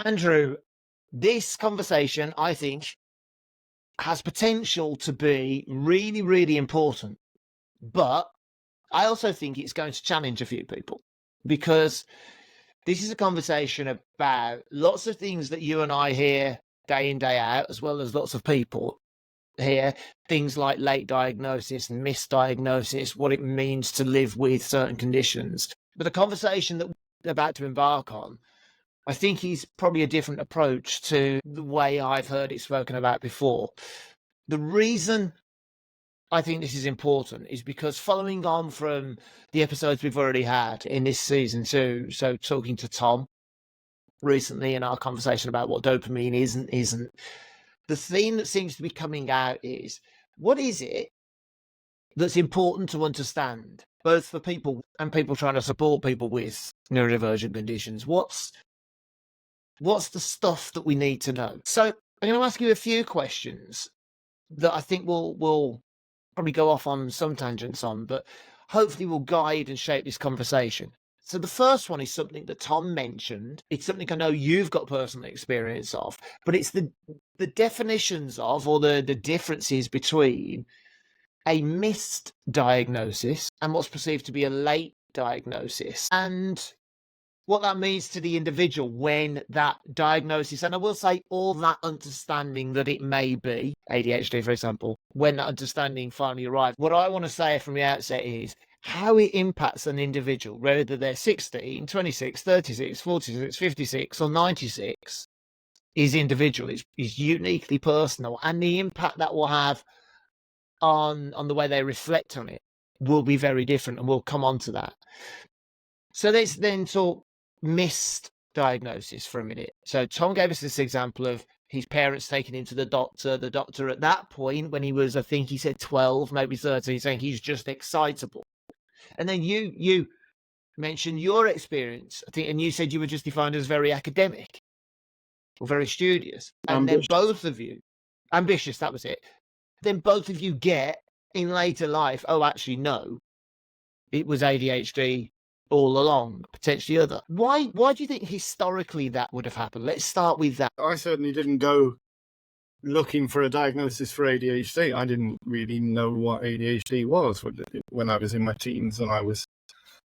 Andrew, this conversation, I think, has potential to be really, really important. But I also think it's going to challenge a few people because this is a conversation about lots of things that you and I hear day in, day out, as well as lots of people hear. Things like late diagnosis and misdiagnosis, what it means to live with certain conditions. But the conversation that we're about to embark on, I think is probably a different approach to the way I've heard it spoken about before. The reason I think this is important is because following on from the episodes we've already had in this season two, so talking to Tom recently in our conversation about what dopamine is and isn't, the theme that seems to be coming out is, what is it that's important to understand, both for people and people trying to support people with neurodivergent conditions? What's the stuff that we need to know? So I'm going to ask you a few questions that I think will probably go off on some tangents on, but hopefully will guide and shape this conversation. So the first one is something that Tom mentioned. It's something I know you've got personal experience of, but it's the definitions of, or the differences between a missed diagnosis and what's perceived to be a late diagnosis, and what that means to the individual when that diagnosis, and I will say all that understanding that it may be ADHD, for example, when that understanding finally arrives. What I want to say from the outset is how it impacts an individual, whether they're 16, 26, 36, 46, 56, or 96, is individual, is uniquely personal, and the impact that will have on the way they reflect on it will be very different, and we'll come on to that. So let's then talk missed diagnosis for a minute. So Tom gave us this example of his parents taking him to the doctor. The doctor at that point, when he was, I think he said 12, maybe 13, he's saying he's just excitable. And then you mentioned your experience, I think, and you said you were just defined as very academic or very studious. And Ambitious. then both of you, ambitious, that was it. Then both of you get in later life, oh, actually, no, it was ADHD all along, potentially other. Why do you think historically that would have happened? Let's start with that. I certainly didn't go looking for a diagnosis for ADHD. I didn't really know what ADHD was when I was in my teens, and I was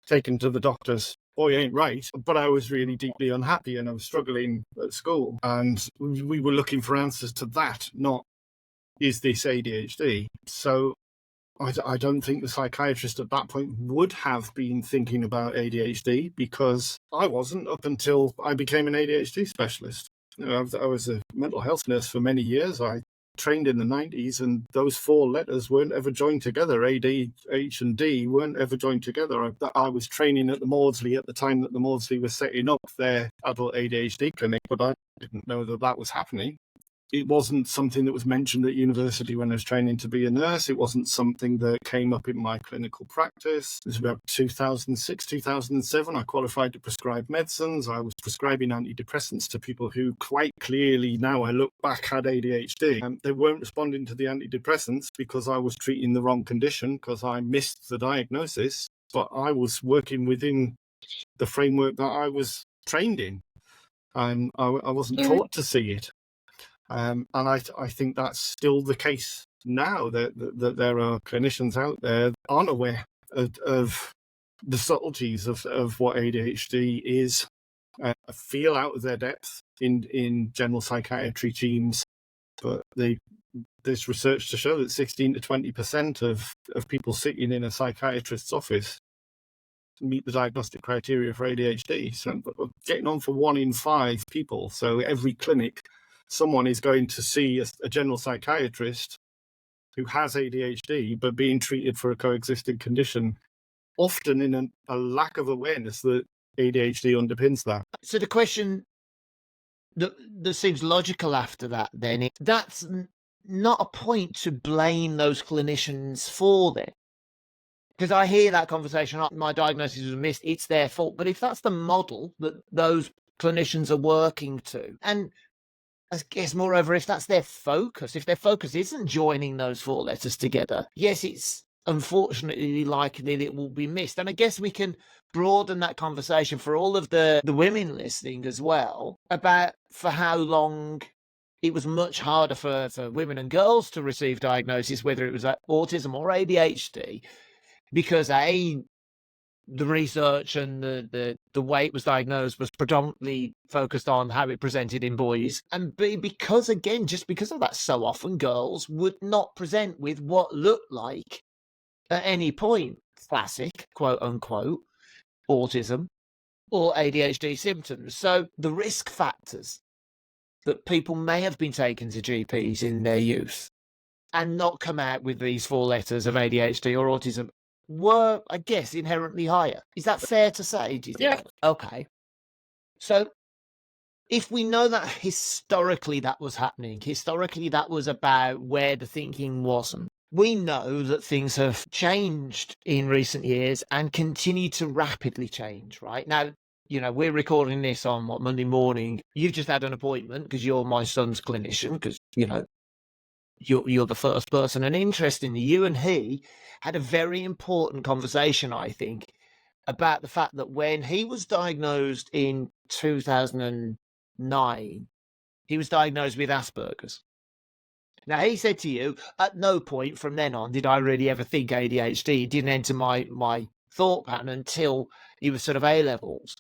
taken to the doctors. Boy, ain't right. But I was really deeply unhappy, and I was struggling at school, and we were looking for answers to that, not is this ADHD? So I don't think the psychiatrist at that point would have been thinking about ADHD, because I wasn't up until I became an ADHD specialist. You know, I was a mental health nurse for many years. I trained in the 90s, and those four letters weren't ever joined together. A, D, H, and D weren't ever joined together. I was training at the Maudsley at the time that the Maudsley was setting up their adult ADHD clinic, but I didn't know that was happening. It wasn't something that was mentioned at university when I was training to be a nurse. It wasn't something that came up in my clinical practice. It was about 2006, 2007. I qualified to prescribe medicines. I was prescribing antidepressants to people who quite clearly, now I look back, had ADHD. They weren't responding to the antidepressants because I was treating the wrong condition, because I missed the diagnosis, but I was working within the framework that I was trained in. I wasn't taught to see it. And I think that's still the case now, that there are clinicians out there that aren't aware of the subtleties of what ADHD is, feel out of their depth in general psychiatry teams. But there's research to show that 16 to 20% of people sitting in a psychiatrist's office meet the diagnostic criteria for ADHD. So we're getting on for 1 in 5 people. So every clinic, someone is going to see a general psychiatrist who has ADHD, but being treated for a coexisting condition, often in a lack of awareness that ADHD underpins that. So the question that seems logical after that then, that's not a point to blame those clinicians for them. Because I hear that conversation, oh, my diagnosis was missed, it's their fault. But if that's the model that those clinicians are working to, and I guess, moreover, if that's their focus, if their focus isn't joining those 4 letters together, yes, it's unfortunately likely that it will be missed. And I guess we can broaden that conversation for all of the women listening as well about for how long it was much harder for women and girls to receive diagnosis, whether it was autism or ADHD, because the research and the way it was diagnosed was predominantly focused on how it presented in boys, and B, because again, just because of that, so often girls would not present with what looked like at any point classic, quote unquote, autism or ADHD symptoms. So the risk factors that people may have been taken to GPs in their youth and not come out with these 4 letters of ADHD or autism were, I guess, inherently higher. Is that fair to say, do you think? Yeah. Okay. So if we know that historically that was happening, historically that was about where the thinking wasn't, we know that things have changed in recent years and continue to rapidly change, right? Now, we're recording this on Monday morning. You've just had an appointment because you're my son's clinician, because, you're the first person. And interestingly, you and he had a very important conversation, I think, about the fact that when he was diagnosed in 2009, he was diagnosed with Asperger's. Now, he said to you, at no point from then on did I really ever think ADHD. It didn't enter my thought pattern until he was sort of A-levels.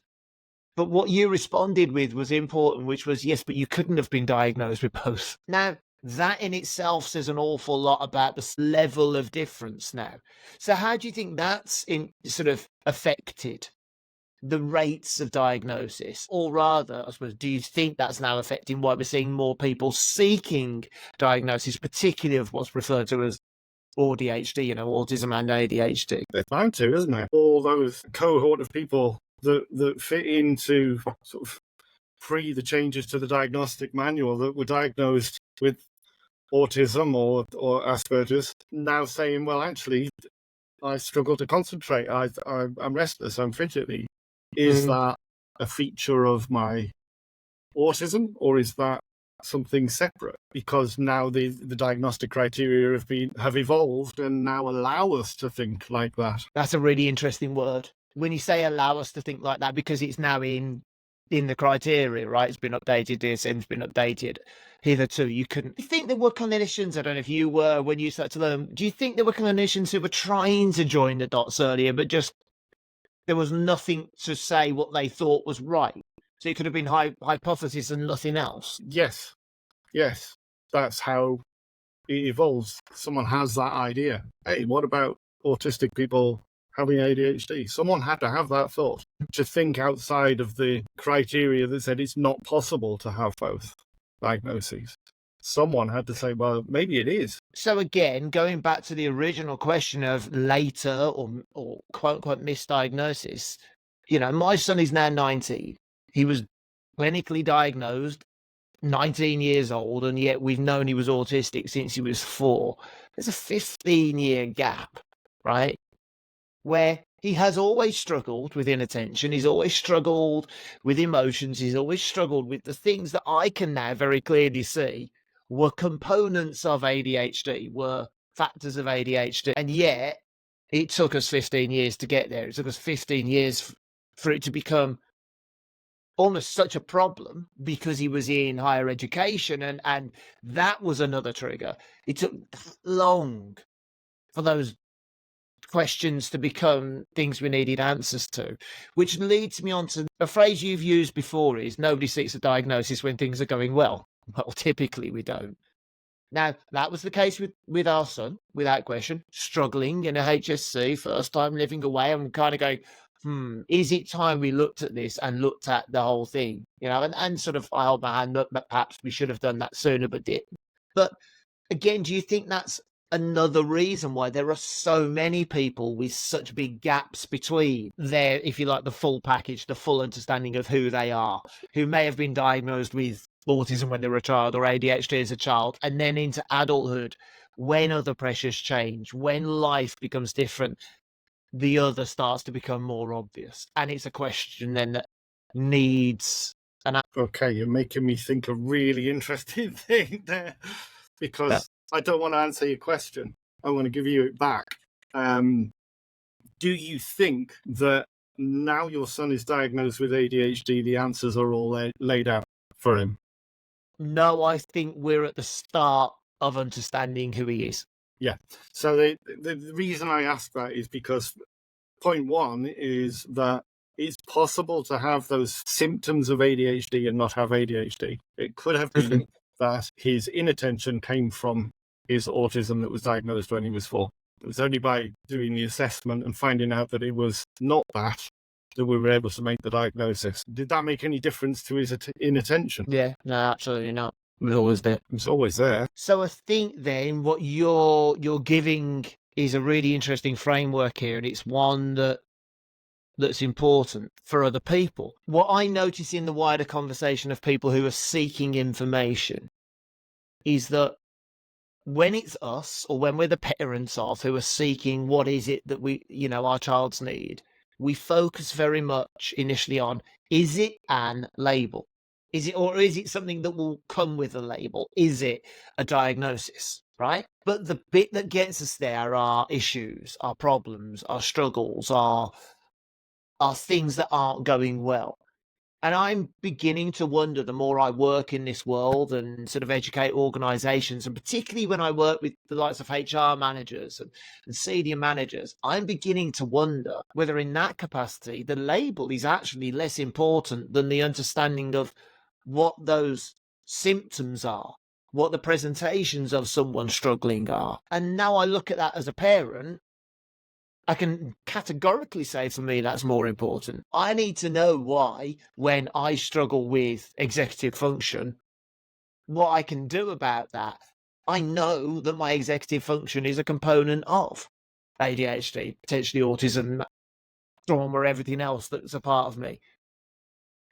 But what you responded with was important, which was, yes, but you couldn't have been diagnosed with both. Now, that in itself says an awful lot about the level of difference now. So how do you think that's sort of affected the rates of diagnosis? Or rather, I suppose, do you think that's now affecting why we're seeing more people seeking diagnosis, particularly of what's referred to as ADHD, autism and ADHD? They're bound to, isn't it? All those cohort of people that fit into sort of pre the changes to the diagnostic manual that were diagnosed with autism or Asperger's, now saying, well, actually, I struggle to concentrate. I'm restless. I'm fidgety. Is that a feature of my autism, or is that something separate? Because now the diagnostic criteria have evolved and now allow us to think like that. That's a really interesting word. When you say allow us to think like that, because it's now in the criteria, right? It's been updated. DSM's been updated. Hitherto, you couldn't. You think there were clinicians, I don't know if you were when you started to learn, do you think there were clinicians who were trying to join the dots earlier, but just there was nothing to say what they thought was right? So it could have been hypothesis and nothing else. Yes. That's how it evolves. Someone has that idea. Hey, what about autistic people having ADHD? Someone had to have that thought, to think outside of the criteria that said it's not possible to have both diagnoses. Someone had to say, well, maybe it is. So again, going back to the original question of later or quote unquote misdiagnosis, my son is now 19. He was clinically diagnosed 19 years old, and yet we've known he was autistic since he was 4. There's a 15-year gap, right? Where he has always struggled with inattention. He's always struggled with emotions. He's always struggled with the things that I can now very clearly see were components of ADHD, were factors of ADHD. And yet it took us 15 years to get there. It took us 15 years for it to become almost such a problem because he was in higher education, and that was another trigger. It took long for those questions to become things we needed answers to, which leads me on to a phrase you've used before, is nobody seeks a diagnosis when things are going well. Well, typically we don't. Now, that was the case with our son, without question, struggling in a HSC, first time living away. I'm kind of going, is it time we looked at this and looked at the whole thing? And sort of, I hold my hand up, but perhaps we should have done that sooner, but didn't. But again, do you think that's another reason why there are so many people with such big gaps between their, if you like, the full package, the full understanding of who they are, who may have been diagnosed with autism when they were a child or ADHD as a child, and then into adulthood, when other pressures change, when life becomes different, the other starts to become more obvious. And it's a question then that needs an... Okay, you're making me think a really interesting thing there, because I don't want to answer your question. I want to give you it back. Do you think that now your son is diagnosed with ADHD, the answers are all laid out for him? No, I think we're at the start of understanding who he is. Yeah. So the reason I ask that is because point one is that it's possible to have those symptoms of ADHD and not have ADHD. It could have been that his inattention came from his autism that was diagnosed when he was 4. It was only by doing the assessment and finding out that it was not that we were able to make the diagnosis. Did that make any difference to his inattention? Yeah, no, absolutely not. It was always there. It's always there. So I think then what you're giving is a really interesting framework here, and it's one that's important for other people. What I notice in the wider conversation of people who are seeking information is that when it's us, or when we're the parents of who are seeking what is it that we, our child's need, we focus very much initially on, is it an label? Is it something that will come with a label? Is it a diagnosis? Right? But the bit that gets us there are issues, our problems, our struggles, are things that aren't going well. And I'm beginning to wonder, the more I work in this world and sort of educate organizations, and particularly when I work with the likes of HR managers and senior managers, I'm beginning to wonder whether in that capacity, the label is actually less important than the understanding of what those symptoms are, what the presentations of someone struggling are. And now I look at that as a parent, I can categorically say for me that's more important. I need to know why, when I struggle with executive function, what I can do about that. I know that my executive function is a component of ADHD, potentially autism, trauma, everything else that's a part of me.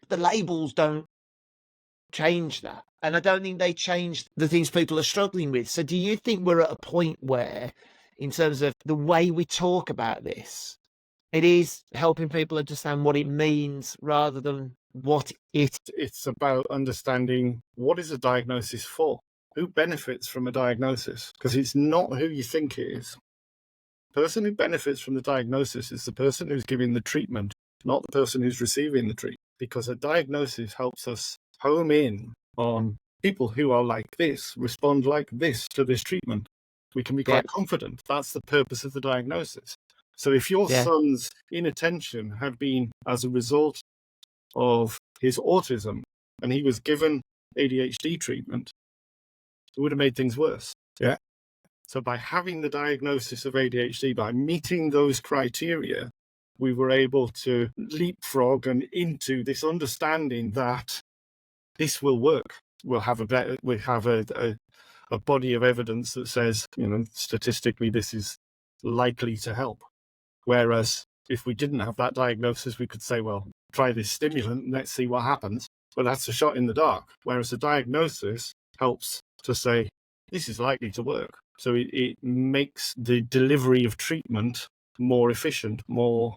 The labels don't change that. And I don't think they change the things people are struggling with. So do you think we're at a point where, in terms of the way we talk about this, it is helping people understand what it means rather than what It's about understanding what is a diagnosis for? Who benefits from a diagnosis? Because it's not who you think it is. The person who benefits from the diagnosis is the person who's giving the treatment, not the person who's receiving the treatment. Because a diagnosis helps us home in on people who are like this, respond like this to this treatment. We can be quite confident. That's the purpose of the diagnosis. So if your son's inattention had been as a result of his autism and he was given ADHD treatment, it would have made things worse. Yeah. So by having the diagnosis of ADHD, by meeting those criteria, we were able to leapfrog and into this understanding that this will work. We'll have a body of evidence that says, statistically, this is likely to help. Whereas if we didn't have that diagnosis, we could say, well, try this stimulant and let's see what happens. But that's a shot in the dark. Whereas a diagnosis helps to say, this is likely to work. So it makes the delivery of treatment more efficient, more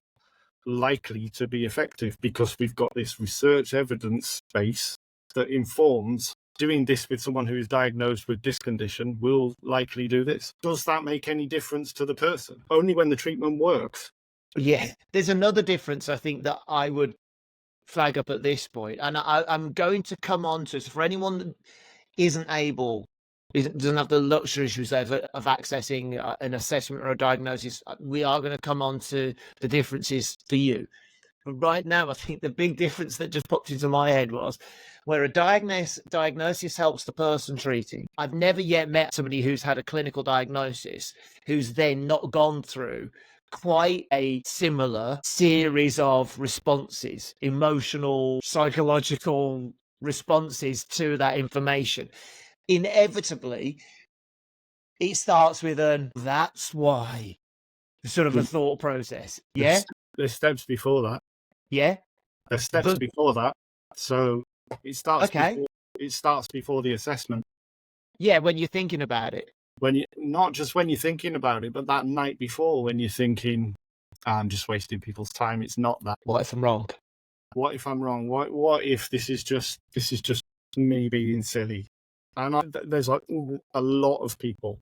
likely to be effective, because we've got this research evidence base that informs doing this with someone who is diagnosed with this condition will likely do this. Does that make any difference to the person? Only when the treatment works. Yeah, there's another difference I think that I would flag up at this point, and I'm going to come on to, so for anyone that doesn't have the luxury, should we say, of accessing an assessment or a diagnosis, we are going to come on to the differences for you. But right now, I think the big difference that just popped into my head was where a diagnosis helps the person treating. I've never yet met somebody who's had a clinical diagnosis who's then not gone through quite a similar series of responses, emotional, psychological responses to that information. Inevitably, it starts with that's why, sort of a thought process. Yeah? There's steps before that. Yeah? There's steps before that. So it starts before the assessment. Yeah, when you're thinking about it. Not just when you're thinking about it, but that night before, when you're thinking, I'm just wasting people's time. It's not that. What if I'm wrong? What if I'm wrong? What if this is just me being silly? And there's like a lot of people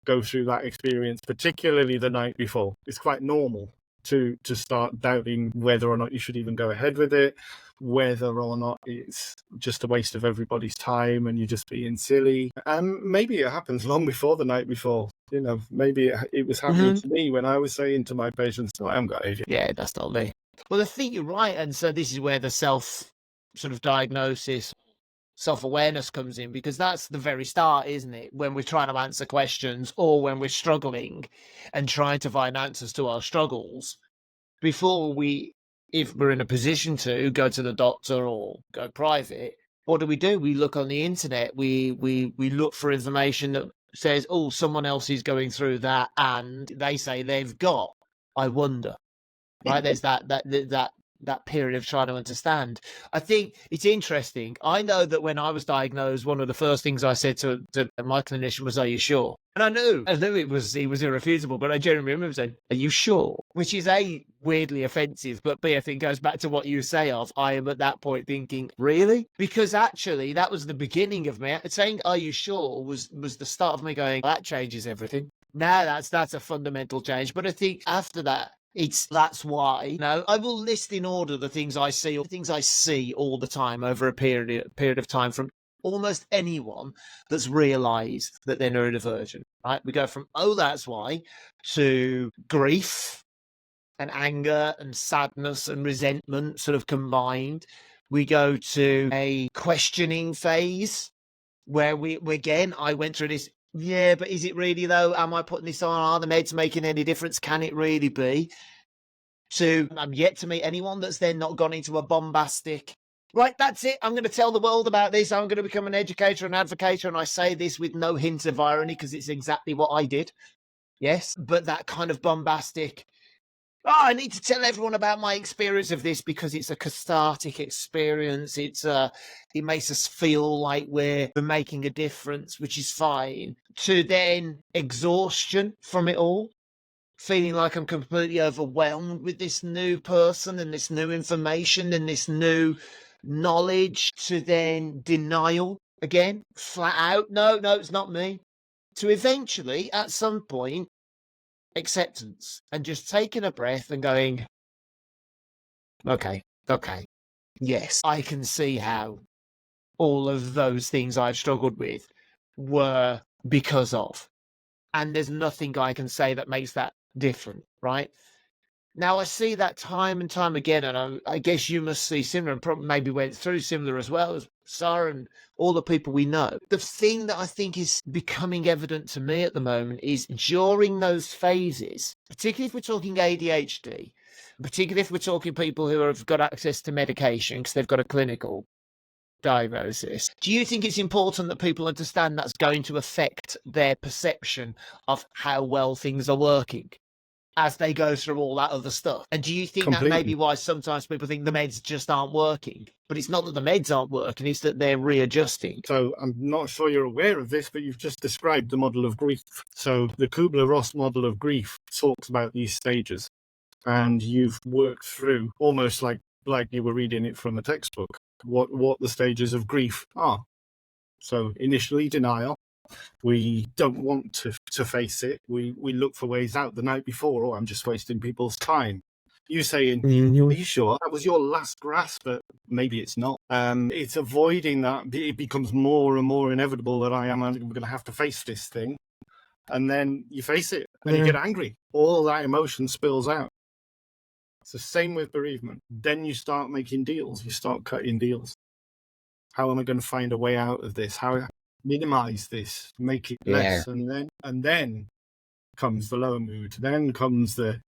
go through that experience, particularly the night before. It's quite normal to start doubting whether or not you should even go ahead with it, whether or not it's just a waste of everybody's time and you're just being silly. And maybe it happens long before the night before. You know, maybe it was happening to me when I was saying to my patients, no, I haven't got ADHD. Yeah, that's not me. Well, I think you're right. And so this is where the diagnosis, self-awareness comes in, because that's the very start, isn't it? When we're trying to answer questions, or when we're struggling and trying to find answers to our struggles, before we, if we're in a position to go to the doctor or go private, what do? We look on the internet. We look for information that says, oh, someone else is going through that and they say they've got, I wonder. Right? There's that period of trying to understand. I think it's interesting. I know that when I was diagnosed, one of the first things I said to my clinician was, "Are you sure?" And I knew he was irrefutable, but I genuinely remember saying, "Are you sure?" Which is A, weirdly offensive, but B, I think goes back to what you say of, I am at that point thinking, really? Because actually that was the beginning of me saying, "Are you sure?" was the start of me going, well, that changes everything. Now that's a fundamental change. But I think after that, that's why, you know, I will list in order the things I see all the time over a period of time from almost anyone that's realised that they're neurodivergent, right? We go from, oh, that's why, to grief and anger and sadness and resentment sort of combined. We go to a questioning phase where I went through this. Yeah, but is it really though? Am I putting this on? Are the meds making any difference? Can it really be? So I'm yet to meet anyone that's then not gone into a bombastic, right, that's it, I'm going to tell the world about this, I'm going to become an educator and advocator, and I say this with no hint of irony because it's exactly what I did. Yes, but that kind of bombastic, I need to tell everyone about my experience of this because it's a cathartic experience. It makes us feel like we're making a difference, which is fine. To then exhaustion from it all, feeling like I'm completely overwhelmed with this new person and this new information and this new knowledge, to then denial again, flat out. No, it's not me. To eventually, at some point, acceptance and just taking a breath and going, okay, yes, I can see how all of those things I've struggled with were because of, and there's nothing I can say that makes that different, right? Now, I see that time and time again, and I guess you must see similar, and probably maybe went through similar as well, as Sarah and all the people we know. The thing that I think is becoming evident to me at the moment is during those phases, particularly if we're talking ADHD, particularly if we're talking people who have got access to medication because they've got a clinical diagnosis. Do you think it's important that people understand that's going to affect their perception of how well things are working as they go through all that other stuff? And do you think that may be why sometimes people think the meds just aren't working? But it's not that the meds aren't working, it's that they're readjusting. So I'm not sure you're aware of this, but you've just described the model of grief. So the Kubler-Ross model of grief talks about these stages, and you've worked through almost like you were reading it from a textbook, what the stages of grief are. So initially, denial. We don't want to face it. We look for ways out the night before. Oh, I'm just wasting people's time. You saying, are you sure? That was your last grasp, but maybe it's not. It's avoiding that. It becomes more and more inevitable that I'm going to have to face this thing. And then you face it and you get angry. All that emotion spills out. It's the same with bereavement. Then you start making deals. You start cutting deals. How am I going to find a way out of this? How minimize this, make it less, and then comes the low mood. Then comes the,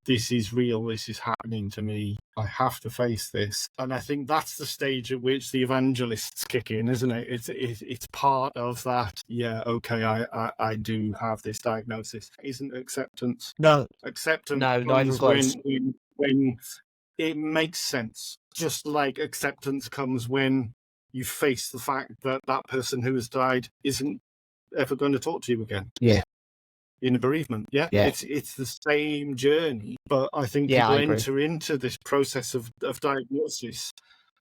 this is real, this is happening to me, I have to face this. And I think that's the stage at which the evangelists kick in, isn't it? It's part of that. Yeah, okay, I do have this diagnosis. Isn't acceptance? No, acceptance not even close. when it makes sense. Just like acceptance comes when you face the fact that that person who has died isn't ever going to talk to you again. Yeah. In a bereavement. Yeah. It's the same journey. But I think people enter into this process of diagnosis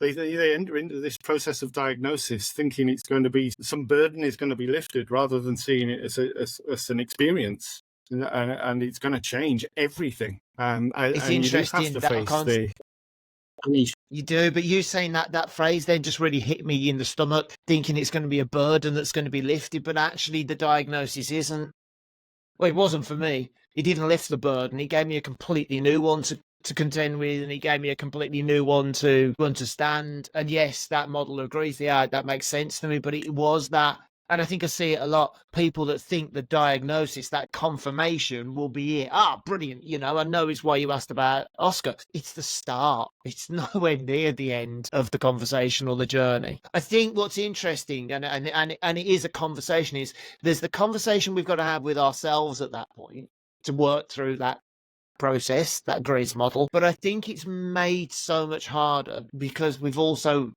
They enter into this process of diagnosis thinking it's going to be some burden is going to be lifted, rather than seeing it as an experience, and it's going to change everything. It's And you do have interesting to that face the. I mean, you do, but you saying that phrase then just really hit me in the stomach, thinking it's going to be a burden that's going to be lifted, but actually the diagnosis isn't. Well, it wasn't for me. He didn't lift the burden. He gave me a completely new one to contend with, and he gave me a completely new one to understand. And yes, that model agrees. Yeah, that makes sense to me, but it was that. And I think I see it a lot. People that think the diagnosis, that confirmation will be it. Ah, brilliant. I know it's why you asked about Oscar. It's the start. It's nowhere near the end of the conversation or the journey. I think what's interesting, and it is a conversation, is there's the conversation we've got to have with ourselves at that point to work through that process, that Grace model. But I think it's made so much harder because we've also,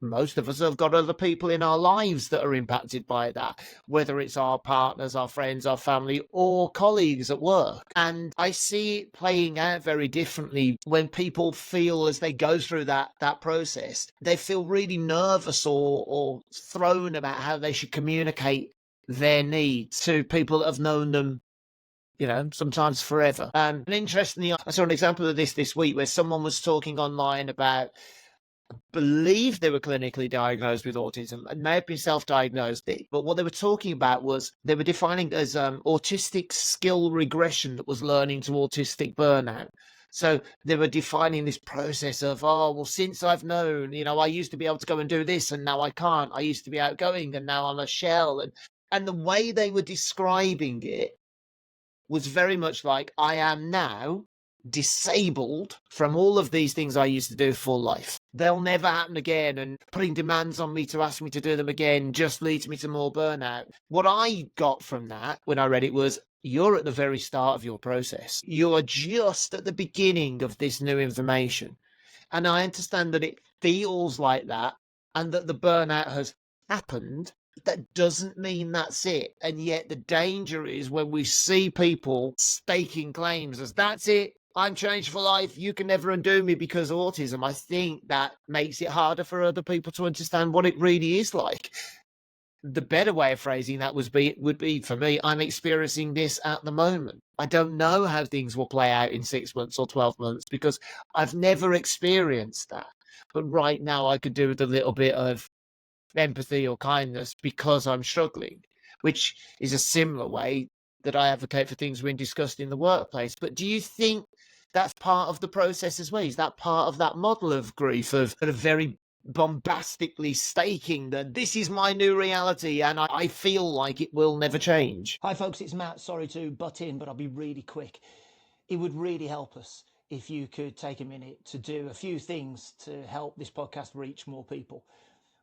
most of us have got other people in our lives that are impacted by that, whether it's our partners, our friends, our family, or colleagues at work. And I see it playing out very differently when people feel, as they go through that process, they feel really nervous or thrown about how they should communicate their needs to people that have known them, sometimes forever. And interestingly, I saw an example of this week where someone was talking online about, believe they were clinically diagnosed with autism and may have been self-diagnosed, but what they were talking about was they were defining it as autistic skill regression that was learning to autistic burnout. So they were defining this process of, since I've known, I used to be able to go and do this and now I can't. I used to be outgoing and now I'm a shell. And the way they were describing it was very much like, I am now disabled from all of these things I used to do for life. They'll never happen again, and putting demands on me to ask me to do them again just leads me to more burnout. What I got from that when I read it was, you're at the very start of your process. You're just at the beginning of this new information. And I understand that it feels like that and that the burnout has happened. That doesn't mean that's it. And yet the danger is when we see people staking claims as, that's it, I'm changed for life, you can never undo me because of autism. I think that makes it harder for other people to understand what it really is like. The better way of phrasing that would be for me, I'm experiencing this at the moment. I don't know how things will play out in 6 months or 12 months because I've never experienced that. But right now I could do with a little bit of empathy or kindness because I'm struggling, which is a similar way that I advocate for things being discussed in the workplace. But do you think that's part of the process as well? Is that part of that model of grief, of very bombastically staking that this is my new reality and I feel like it will never change? Hi folks, it's Matt. Sorry to butt in, but I'll be really quick. It would really help us if you could take a minute to do a few things to help this podcast reach more people.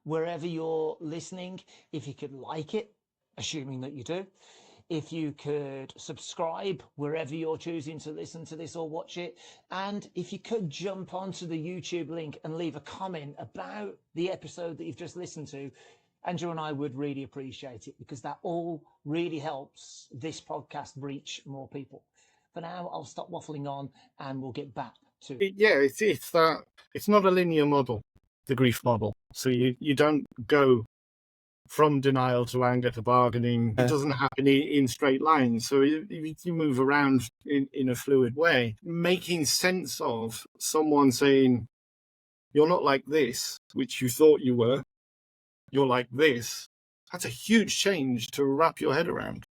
Wherever you're listening, if you could like it, assuming that you do, if you could subscribe wherever you're choosing to listen to this or watch it, and if you could jump onto the YouTube link and leave a comment about the episode that you've just listened to, Andrew and I would really appreciate it because that all really helps this podcast reach more people. For now, I'll stop waffling on and we'll get back to it. Yeah, it's not a linear model, the grief model. So you don't go from denial to anger to bargaining. It doesn't happen in straight lines. So you move around in a fluid way, making sense of someone saying, you're not like this, which you thought you were, you're like this. That's a huge change to wrap your head around.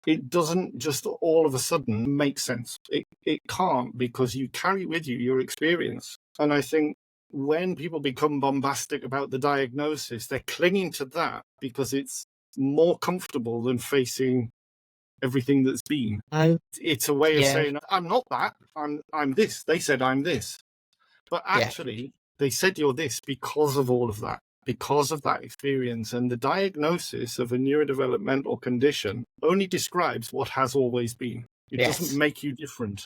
It doesn't just all of a sudden make sense. It can't, because you carry with you your experience. And I think when people become bombastic about the diagnosis, they're clinging to that because it's more comfortable than facing everything that's been. It's a way of saying, I'm not that, I'm this. They said I'm this. But actually, they said you're this because of all of that, because of that experience. And the diagnosis of a neurodevelopmental condition only describes what has always been. It doesn't make you different.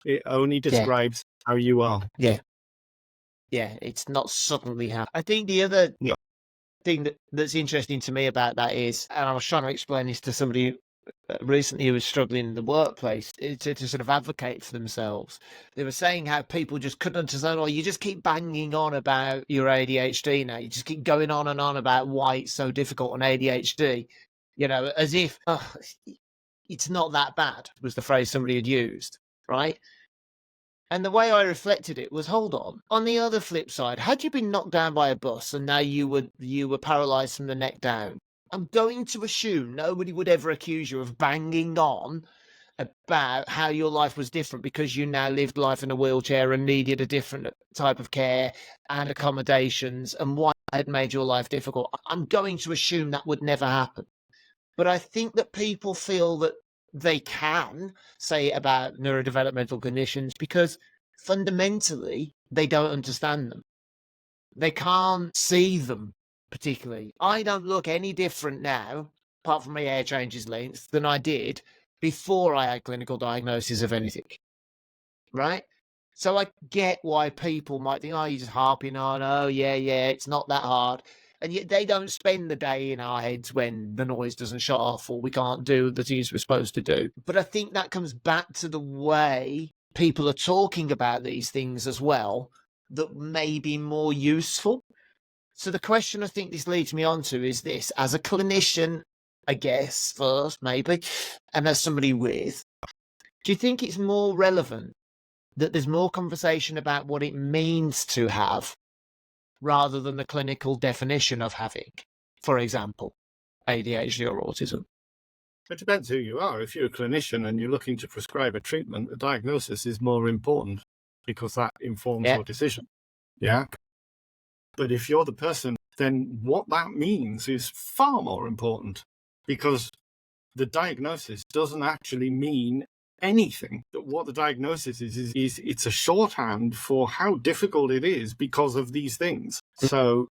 It only describes how you are. Yeah, it's not suddenly happening. I think the other thing that's interesting to me about that is, and I was trying to explain this to somebody recently who was struggling in the workplace to sort of advocate for themselves. They were saying how people just couldn't understand, oh, you just keep banging on about your ADHD now. You just keep going on and on about why it's so difficult on ADHD, as if it's not that bad, was the phrase somebody had used, right? And the way I reflected it was, hold on the other flip side, had you been knocked down by a bus and now you were paralyzed from the neck down, I'm going to assume nobody would ever accuse you of banging on about how your life was different because you now lived life in a wheelchair and needed a different type of care and accommodations and why it had made your life difficult. I'm going to assume that would never happen. But I think that people feel that they can say about neurodevelopmental conditions because fundamentally they don't understand them. They can't see them particularly. I don't look any different now, apart from my hair changes length, than I did before I had clinical diagnosis of anything. Right? So I get why people might think, oh, you're just harping on, oh, yeah, it's not that hard. And yet they don't spend the day in our heads when the noise doesn't shut off or we can't do the things we're supposed to do. But I think that comes back to the way people are talking about these things as well that may be more useful. So the question I think this leads me on to is this: as a clinician, I guess, first, maybe, and as somebody with, do you think it's more relevant that there's more conversation about what it means to have rather than the clinical definition of having, for example, ADHD or autism? It depends who you are. If you're a clinician and you're looking to prescribe a treatment, a diagnosis is more important because that informs your decision. Yeah. But if you're the person, then what that means is far more important because the diagnosis doesn't actually mean anything. What the diagnosis is it's a shorthand for how difficult it is because of these things. So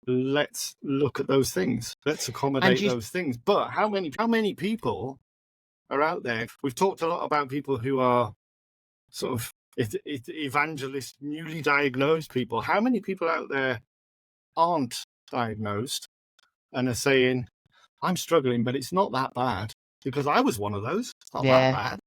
let's look at those things. Let's accommodate those things. But how many people are out there? We've talked a lot about people who are sort of evangelist, newly diagnosed people. How many people out there aren't diagnosed and are saying, I'm struggling, but it's not that bad? Because I was one of those. It's not that bad.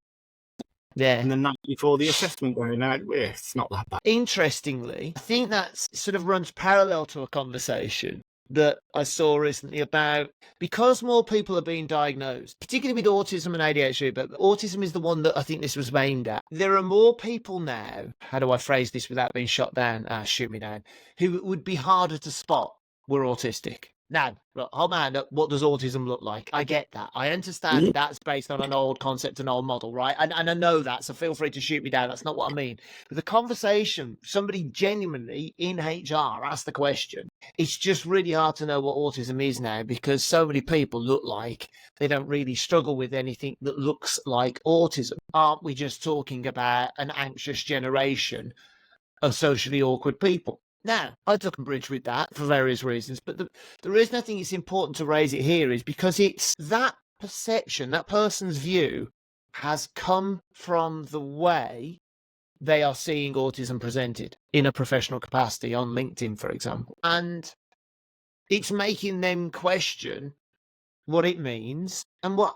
Yeah. And the night before the assessment going out, it's not that bad. Interestingly, I think that sort of runs parallel to a conversation that I saw recently about, because more people are being diagnosed, particularly with autism and ADHD, but autism is the one that I think this was aimed at. There are more people now, how do I phrase this without being shot down, shoot me down, who would be harder to spot were autistic. Now, look, hold my hand up. What does autism look like? I get that. I understand that's based on an old concept, an old model, right? And I know that, so feel free to shoot me down. That's not what I mean. But the conversation, somebody genuinely in HR asked the question. It's just really hard to know what autism is now because so many people look like they don't really struggle with anything that looks like autism. Aren't we just talking about an anxious generation of socially awkward people? Now, I took a bridge with that for various reasons, but the reason I think it's important to raise it here is because it's that perception, that person's view has come from the way they are seeing autism presented in a professional capacity on LinkedIn, for example. And it's making them question what it means and what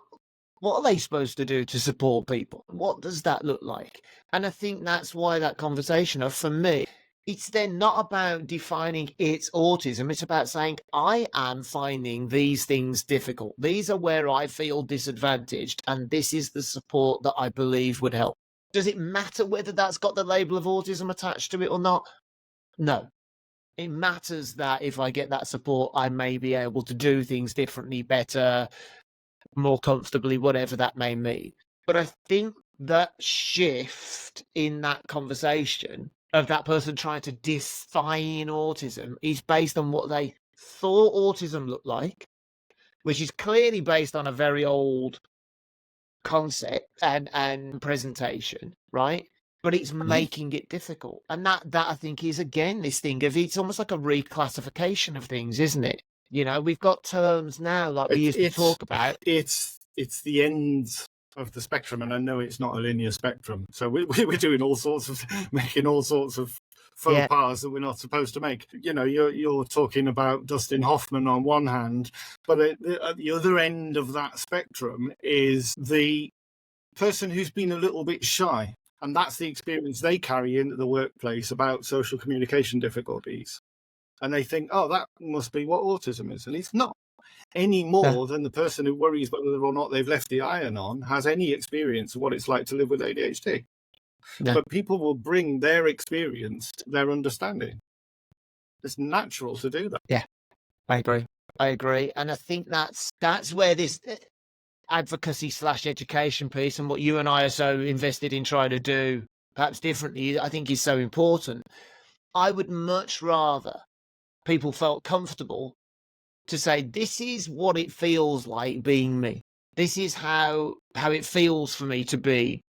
are they supposed to do to support people? What does that look like? And I think that's why that conversation, for me, it's then not about defining it's autism. It's about saying, I am finding these things difficult. These are where I feel disadvantaged. And this is the support that I believe would help. Does it matter whether that's got the label of autism attached to it or not? No. It matters that if I get that support, I may be able to do things differently, better, more comfortably, whatever that may mean. But I think that shift in that conversation of that person trying to define autism is based on what they thought autism looked like, which is clearly based on a very old concept and presentation, right? But it's making it difficult. And that I think is, again, this thing of it's almost like a reclassification of things, isn't it? You know, we've got terms now like we used to talk about. It's the ends of the spectrum, and I know it's not a linear spectrum. So we're doing all sorts of, making all sorts of faux pas that we're not supposed to make. You know, you're talking about Dustin Hoffman on one hand, but at the other end of that spectrum is the person who's been a little bit shy, and that's the experience they carry into the workplace about social communication difficulties. And they think, oh, that must be what autism is. And it's not any more than the person who worries whether or not they've left the iron on has any experience of what it's like to live with ADHD. Yeah. But people will bring their experience, their understanding. It's natural to do that. Yeah, I agree. And I think that's where this advocacy / education piece and what you and I are so invested in trying to do, perhaps differently, I think is so important. I would much rather people felt comfortable to say, this is what it feels like being me. This is how it feels for me to be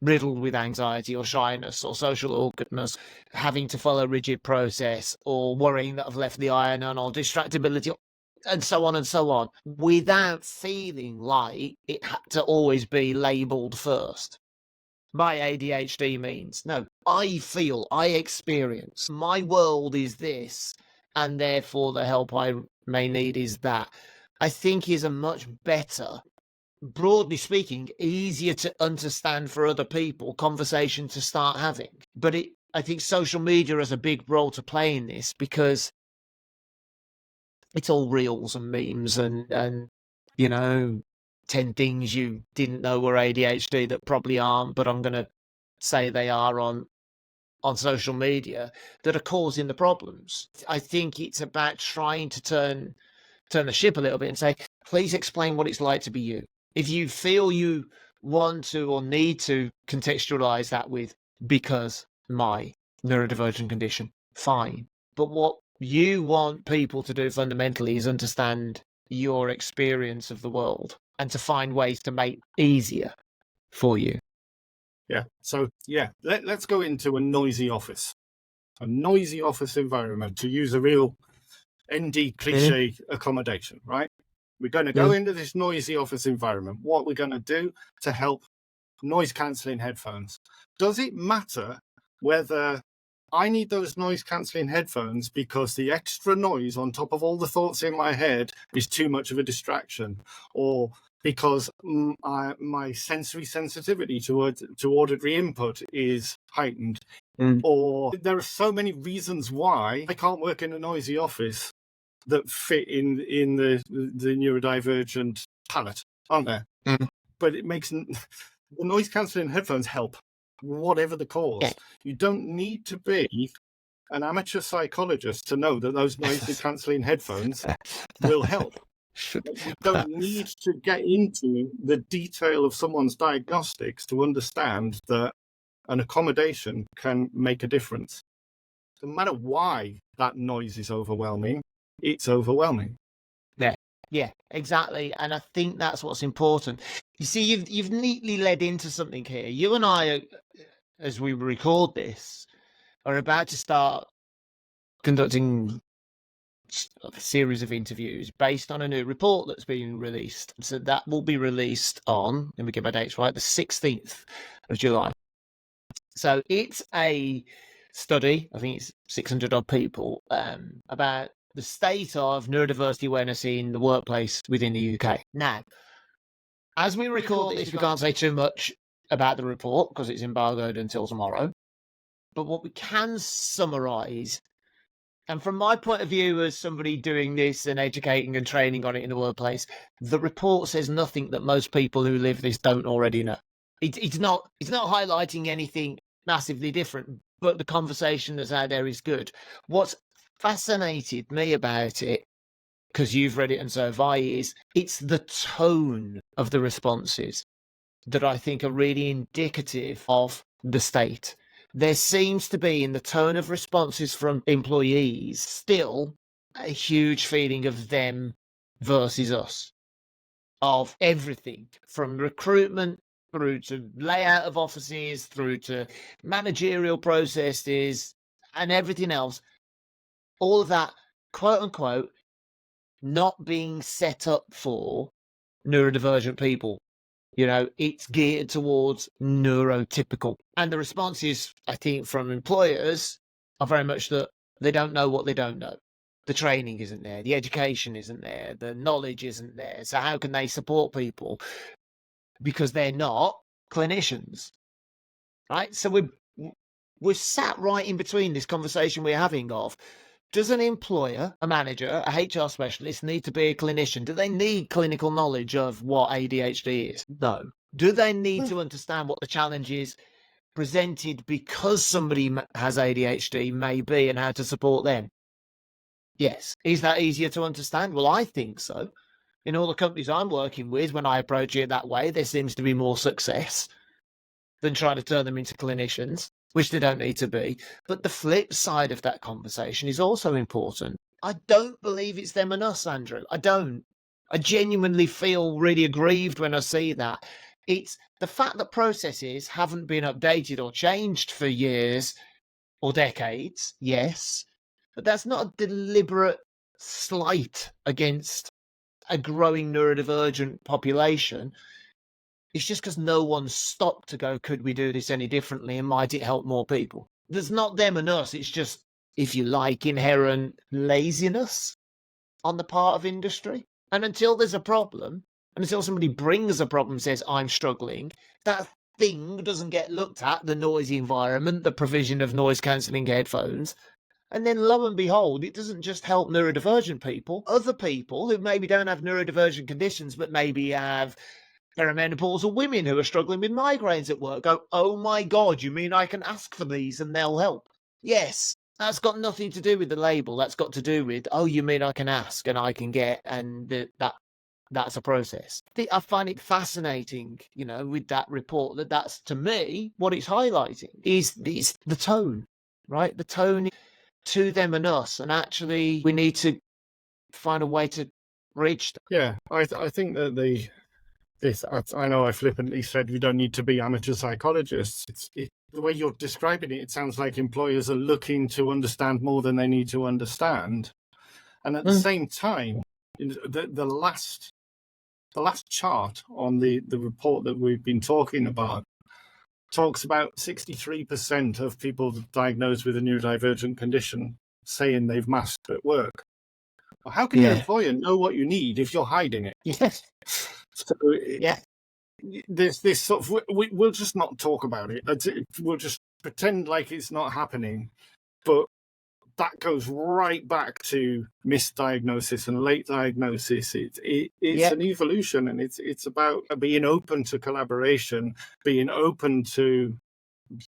riddled with anxiety or shyness or social awkwardness, having to follow a rigid process or worrying that I've left the iron on or distractibility and so on, without feeling like it had to always be labelled first. My ADHD means, no, I feel, I experience, my world is this, and therefore the help I may need is that, I think is a much better, broadly speaking, easier to understand for other people conversation to start having. But I think social media has a big role to play in this because it's all reels and memes and you know, 10 things you didn't know were ADHD that probably aren't, but I'm going to say they are on social media that are causing the problems. I think it's about trying to turn the ship a little bit and say, please explain what it's like to be you. If you feel you want to or need to contextualize that with because my neurodivergent condition, fine. But what you want people to do fundamentally is understand your experience of the world and to find ways to make it easier for you. Yeah. So, let's go into a noisy office environment, to use a real ND cliche accommodation, right? We're going to go into this noisy office environment. What we're going to do to help noise cancelling headphones. Does it matter whether I need those noise cancelling headphones because the extra noise on top of all the thoughts in my head is too much of a distraction, or because my sensory sensitivity to auditory input is heightened, or there are so many reasons why I can't work in a noisy office that fit in the neurodivergent palette, aren't there? But it makes the noise cancelling headphones help, whatever the cause. Yeah. You don't need to be an amateur psychologist to know that those noise cancelling headphones will help. You don't need to get into the detail of someone's diagnostics to understand that an accommodation can make a difference. No matter why that noise is overwhelming, it's overwhelming. Yeah, exactly. And I think that's what's important. You see, you've neatly led into something here. You and I, as we record this, are about to start conducting a series of interviews based on a new report that's being released. So that will be released on, let me get my dates right, the 16th of July. So it's a study, I think it's 600 odd people, about the state of neurodiversity awareness in the workplace within the UK. Now, as we record this, we can't say too much about the report because it's embargoed until tomorrow. But what we can summarise, and from my point of view as somebody doing this and educating and training on it in the workplace, the report says nothing that most people who live this don't already know. It's not highlighting anything massively different, but the conversation that's out there is good. What's fascinated me about it, because you've read it and so have I, is it's the tone of the responses that I think are really indicative of the state. There seems to be, in the tone of responses from employees, still a huge feeling of them versus us, of everything from recruitment through to layout of offices, through to managerial processes and everything else. All of that, quote unquote, not being set up for neurodivergent people. It's geared towards neurotypical. And the responses, I think, from employers are very much that they don't know what they don't know. The training isn't there, the education isn't there, the knowledge isn't there. So how can they support people? Because they're not clinicians, right? So we're sat right in between this conversation we're having of, does an employer, a manager, a HR specialist need to be a clinician? Do they need clinical knowledge of what ADHD is? No. Do they need to understand what the challenge is presented because somebody has ADHD may be and how to support them? Yes. Is that easier to understand? Well, I think so. In all the companies I'm working with, when I approach it that way, there seems to be more success than trying to turn them into clinicians, which they don't need to be. But the flip side of that conversation is also important. I don't believe it's them and us, Andrew. I don't. I genuinely feel really aggrieved when I see that. It's the fact that processes haven't been updated or changed for years or decades, yes, but that's not a deliberate slight against a growing neurodivergent population. It's just because no one stopped to go, could we do this any differently and might it help more people? There's not them and us. It's just, if you like, inherent laziness on the part of industry. And until there's a problem, and until somebody brings a problem and says, I'm struggling, that thing doesn't get looked at, the noisy environment, the provision of noise cancelling headphones. And then lo and behold, it doesn't just help neurodivergent people. Other people who maybe don't have neurodivergent conditions, but maybe have perimenopausal women who are struggling with migraines at work go, oh my God, you mean I can ask for these and they'll help? Yes, that's got nothing to do with the label. That's got to do with, oh, you mean I can ask and I can get, and that's a process. I find it fascinating, with that report, that's to me what it's highlighting is the tone, right? The tone to them and us, and actually we need to find a way to reach them. Yeah, I think that I know I flippantly said we don't need to be amateur psychologists. The way you're describing it, it sounds like employers are looking to understand more than they need to understand. And at the same time, the last chart on the report that we've been talking about talks about 63% of people diagnosed with a neurodivergent condition saying they've masked at work. Well, how can your employer know what you need if you're hiding it? Yes. So, there's this sort of, we'll just not talk about it. We'll just pretend like it's not happening. But that goes right back to misdiagnosis and late diagnosis. It's an evolution, and it's about being open to collaboration, being open to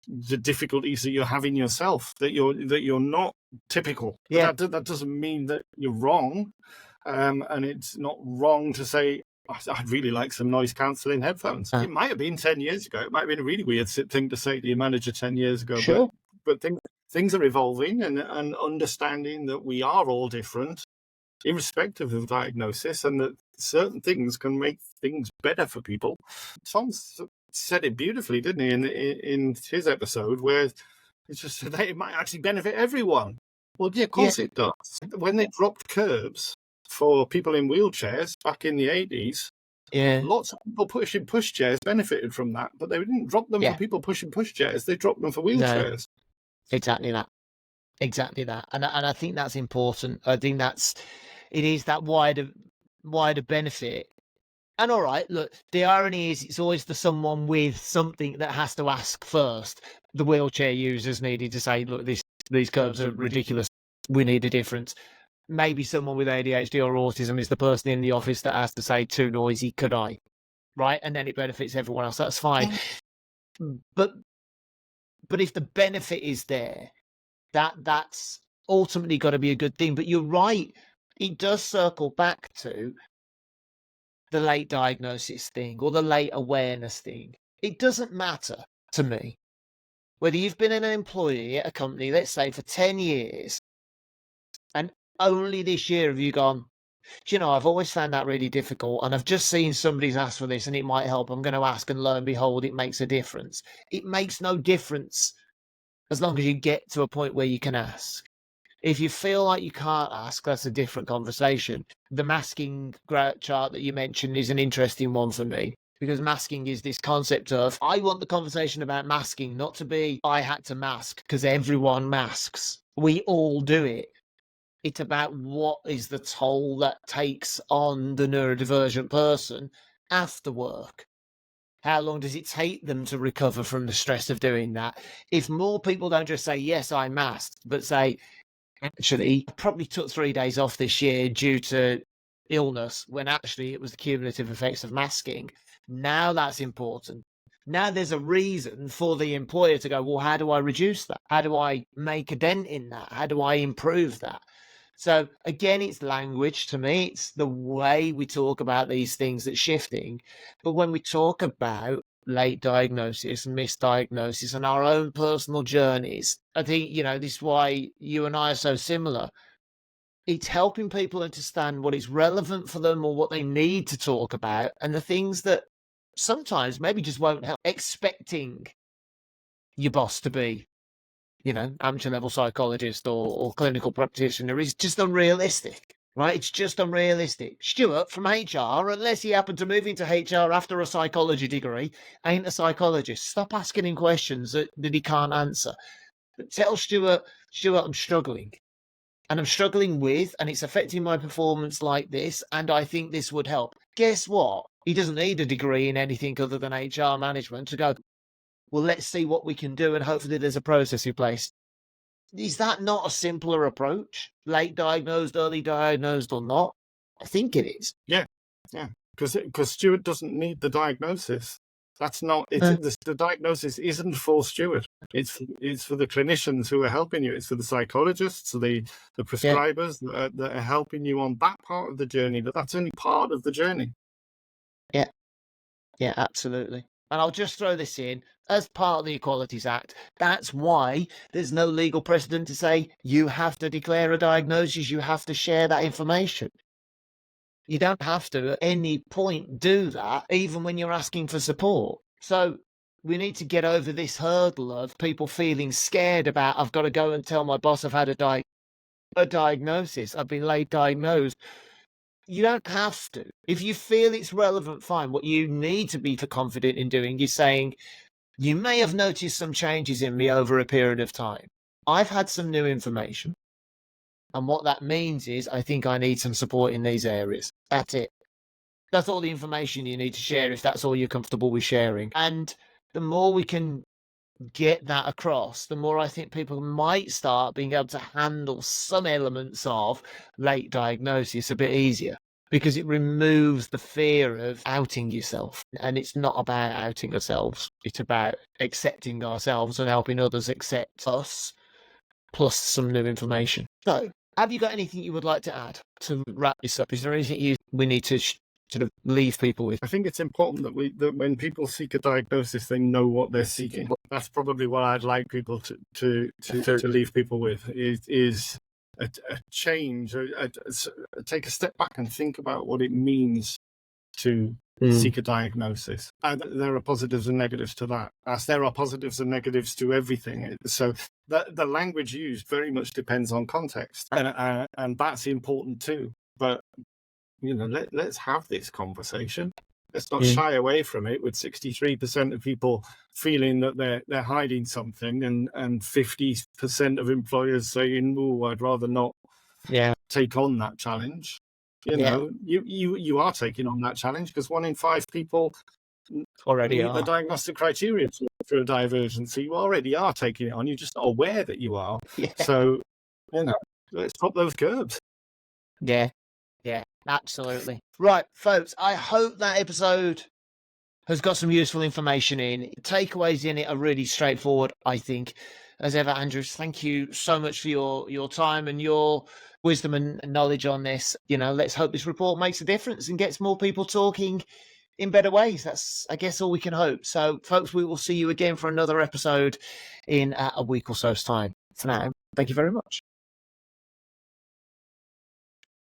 the difficulties that you're having yourself, that you're not typical. Yeah. That doesn't mean that you're wrong. And it's not wrong to say, I'd really like some noise cancelling headphones. It might have been 10 years ago. It might have been a really weird thing to say to your manager 10 years ago. Sure. But things are evolving, and understanding that we are all different, irrespective of diagnosis, and that certain things can make things better for people. Tom said it beautifully, didn't he, in his episode, where it's just that it might actually benefit everyone. Well, yeah, of course it does. When they dropped curbs for people in wheelchairs back in the 80s, lots of people pushing pushchairs benefited from that, but they didn't drop them for people pushing pushchairs. They dropped them for wheelchairs. No, exactly that. And I think that's important. I think it is that wider benefit. And all right, look, the irony is it's always the someone with something that has to ask first. The wheelchair users needed to say, look, these curbs are ridiculous. We need a difference. Maybe someone with ADHD or autism is the person in the office that has to say, too noisy, could I? Right? And then it benefits everyone else. That's fine. But if the benefit is there, that's ultimately got to be a good thing. But you're right. It does circle back to the late diagnosis thing or the late awareness thing. It doesn't matter to me whether you've been an employee at a company, let's say for 10 years, and only this year have you gone, I've always found that really difficult, and I've just seen somebody's asked for this and it might help. I'm going to ask, and lo and behold, it makes a difference. It makes no difference as long as you get to a point where you can ask. If you feel like you can't ask, that's a different conversation. The masking chart that you mentioned is an interesting one for me. Because masking is this concept of, I want the conversation about masking not to be, I had to mask because everyone masks. We all do it. It's about what is the toll that takes on the neurodivergent person after work. How long does it take them to recover from the stress of doing that? If more people don't just say, yes, I masked, but say, actually, I probably took 3 days off this year due to illness, when actually it was the cumulative effects of masking. Now that's important. Now there's a reason for the employer to go, well, how do I reduce that? How do I make a dent in that? How do I improve that? So again, it's language to me. It's the way we talk about these things that's shifting. But when we talk about late diagnosis, misdiagnosis, and our own personal journeys, I think, this is why you and I are so similar. It's helping people understand what is relevant for them or what they need to talk about, and the things that sometimes maybe just won't help. Expecting your boss to be, amateur level psychologist or clinical practitioner is just unrealistic, right? It's just unrealistic. Stuart from HR, unless he happened to move into HR after a psychology degree, ain't a psychologist. Stop asking him questions that he can't answer. But tell Stuart, I'm struggling. And I'm struggling with, and it's affecting my performance like this, and I think this would help. Guess what? He doesn't need a degree in anything other than HR management to go, well, let's see what we can do, and hopefully there's a process in place. Is that not a simpler approach? Late diagnosed, early diagnosed, or not? I think it is. Yeah. Because Stuart doesn't need the diagnosis. That's not it. The diagnosis isn't for Stuart. It's for the clinicians who are helping you. It's for the psychologists, the prescribers that are helping you on that part of the journey. That's only part of the journey. Yeah, absolutely. And I'll just throw this in as part of the Equalities Act. That's why there's no legal precedent to say you have to declare a diagnosis, you have to share that information. You don't have to at any point do that, even when you're asking for support. So we need to get over this hurdle of people feeling scared about, I've got to go and tell my boss I've had a diagnosis, I've been late diagnosed. You don't have to. If you feel it's relevant, fine. What you need to be confident in doing is saying, you may have noticed some changes in me over a period of time. I've had some new information. And what that means is I think I need some support in these areas. That's it. That's all the information you need to share if that's all you're comfortable with sharing. And the more we can get that across, the more I think people might start being able to handle some elements of late diagnosis a bit easier, because it removes the fear of outing yourself. And it's not about outing ourselves. It's about accepting ourselves and helping others accept us, plus some new information. So, have you got anything you would like to add to wrap this up? Is there anything we need to sort of leave people with? I think it's important that when people seek a diagnosis, they know what they're seeking. That's probably what I'd like people to leave people with is a change, take a step back and think about what it means to seek a diagnosis. And there are positives and negatives to that, as there are positives and negatives to everything. So the language used very much depends on context, and that's important too. But let's have this conversation. Let's not shy away from it. With 63% of people feeling that they're hiding something, and 50% of employers saying, "Oh, I'd rather not take on that challenge." You are taking on that challenge, because 1 in 5 people already meet are the diagnostic criteria for a divergent. So you already are taking it on. You're just not aware that you are. So let's pop those curbs. Yeah, absolutely. Right, folks, I hope that episode has got some useful information in. Takeaways in it are really straightforward, I think. As ever, Andrew, thank you so much for your time and your wisdom and knowledge on this. Let's hope this report makes a difference and gets more people talking in better ways. That's, I guess, all we can hope. So, folks, we will see you again for another episode in a week or so's time. For now, thank you very much.